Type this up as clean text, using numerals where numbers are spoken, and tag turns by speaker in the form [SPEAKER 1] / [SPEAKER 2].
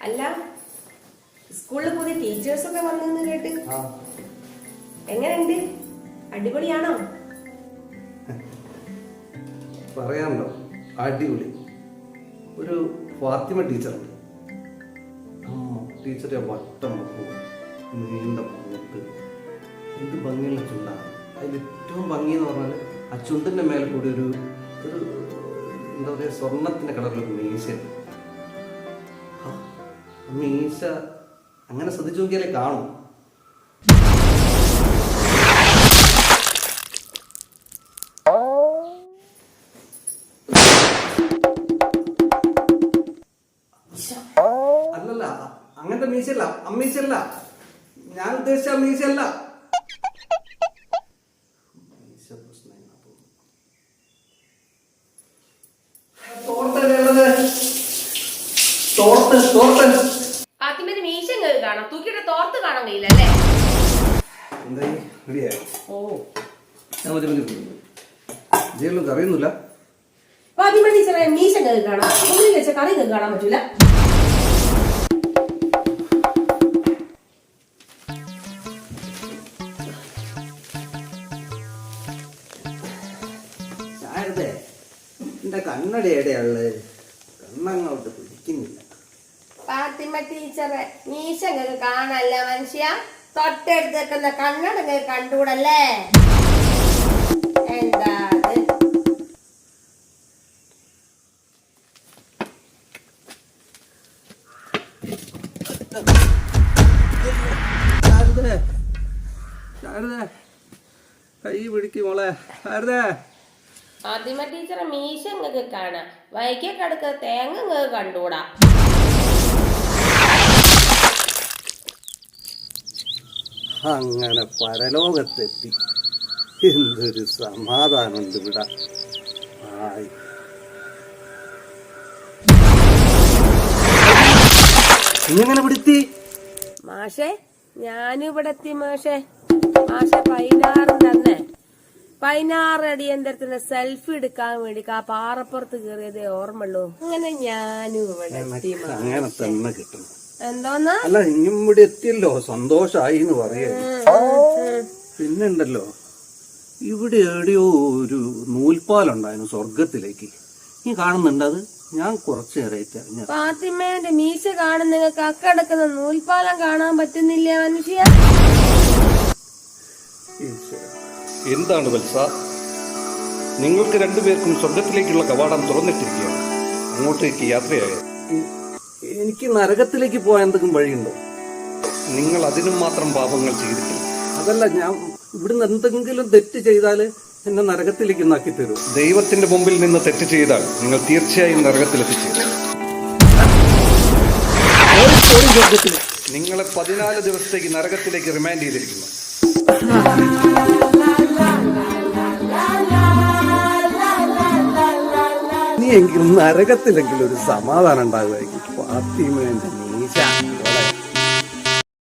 [SPEAKER 1] അല്ല, സ്കൂളിൽ പുതിയ ടീച്ചേഴ്സ് ഒക്കെ വന്നെന്ന് കേട്ട്. എങ്ങനെയുണ്ട്? അടിപൊളിയാണോ?
[SPEAKER 2] പറയാനുണ്ടോ? അടിപൊളി. ഒരു ഫാത്തിമ ടീച്ചറുണ്ട്. ടീച്ചറെ വട്ടം നീണ്ട മൂക്ക്, എന്ത് ഭംഗിയുള്ള ചുണ്ടാണ്. അതിൽ ഏറ്റവും ഭംഗി എന്ന് പറഞ്ഞാൽ ആ ചുണ്ടിൻ്റെ മേലെ കൂടി ഒരു ഒരു എന്താ പറയുക, സ്വർണത്തിൻ്റെ കളറിലൊരു മീശ. മീശ അങ്ങനെ ശ്രദ്ധിച്ചു നോക്കിയാലേ കാണും. അല്ലല്ല, അങ്ങനത്തെ മീശയല്ല, അമ്മീശല്ല. ഞാൻ ഉദ്ദേശിച്ച മീശയല്ല.
[SPEAKER 1] ഫാത്തിമേന്റെ മീശ കാണാം, തൂക്കിയുടെ തോർത്ത് കാണാൻ കഴിയില്ലല്ലേ?
[SPEAKER 2] ജയിലൊന്നും അറിയുന്നില്ല.
[SPEAKER 1] ഫാത്തിമ ടീച്ചറെ മീശ കാണാം, ഉള്ളിൽ വെച്ച കറി കാണാൻ പറ്റൂല.
[SPEAKER 2] എന്റെ കണ്ണട എവിടെയുള്ളത്? കണ്ണങ്ങോട്ട് പിടിക്കുന്നില്ല.
[SPEAKER 1] ഫാത്തിമ ടീച്ചറെ മീശ കാണല്ല മനുഷ്യ, തൊട്ടടുത്ത് വെക്കുന്ന കണ്ണട കണ്ടുകൂടല്ലേ? എന്താ
[SPEAKER 2] കൈ പിടിക്കും മോളെ.
[SPEAKER 1] ഫാത്തിമ ടീച്ചറെ മീശ കാണാം, വൈക്കടുക്ക തേങ്ങ കണ്ടുകൂടാ.
[SPEAKER 2] അങ്ങനെ പരലോകത്തെത്തി. എന്തൊരു സമാധാനമുണ്ട് ഇവിടെ. ഇങ്ങനെ പിടുത്തി
[SPEAKER 1] മാഷെ, ഞാനിവിടെ എത്തി മാഷെ. മാഷെ 16 തന്നെ, 16 അടിയന്തരത്തിന് സെൽഫി എടുക്കാൻ വേണ്ടി ആ പാറപ്പുറത്ത് കയറിയതേ ഓർമ്മയുള്ളൂ. അങ്ങനെ ഞാനും ഇവിടെ എത്തി.
[SPEAKER 2] അങ്ങനെ തന്നെ കിട്ടണം.
[SPEAKER 1] എന്തോന്നാ?
[SPEAKER 2] അല്ല, ഇനിയും ഇവിടെ എത്തിയല്ലോ, സന്തോഷായി എന്ന് പറയാ. പിന്നെണ്ടല്ലോ, ഇവിടെ എവിടെയോ ഒരു നൂൽപ്പാലുണ്ടായിരുന്നു സ്വർഗത്തിലേക്ക്. നീ കാണുന്നുണ്ട് അത്? ഞാൻ കുറച്ചു നേരമായിട്ട് അറിഞ്ഞ.
[SPEAKER 1] ഫാത്തിമേന്റെ മീശ കാണുന്ന നിങ്ങൾക്ക് അക്കടക്കുന്ന നൂൽപ്പാലം കാണാൻ പറ്റുന്നില്ല മനുഷ്യ?
[SPEAKER 2] എന്താണ് വത്സ, നിങ്ങൾക്ക് രണ്ടുപേർക്കും സ്വർഗത്തിലേക്കുള്ള കവാടം തുറന്നിട്ടിരിക്കുകയാണ്. അങ്ങോട്ടേക്ക് യാത്രയായ എനിക്ക് നരകത്തിലേക്ക് പോകാൻ എന്തെങ്കിലും വഴിയുണ്ടോ? നിങ്ങൾ അതിനും മാത്രം പാപങ്ങൾ ചെയ്തിട്ടില്ല. അതല്ല, ഞാൻ ഇവിടുന്ന് എന്തെങ്കിലും തെറ്റ് ചെയ്താല് എന്നെ നരകത്തിലേക്ക് നാക്കി തരൂ. ദൈവത്തിന്റെ മുമ്പിൽ നിന്ന് തെറ്റ് ചെയ്താൽ നിങ്ങൾ തീർച്ചയായും നരകത്തിലെത്തിച്ചേരും. നിങ്ങളെ 14 ദിവസത്തേക്ക് നരകത്തിലേക്ക് റിമാൻഡ് ചെയ്തിരിക്കുന്നു. നീ എങ്കിലും നരകത്തിലെങ്കിലും ഒരു സമാധാനം ഉണ്ടാകുമായിരിക്കും. ഫാത്തിമേന്റെ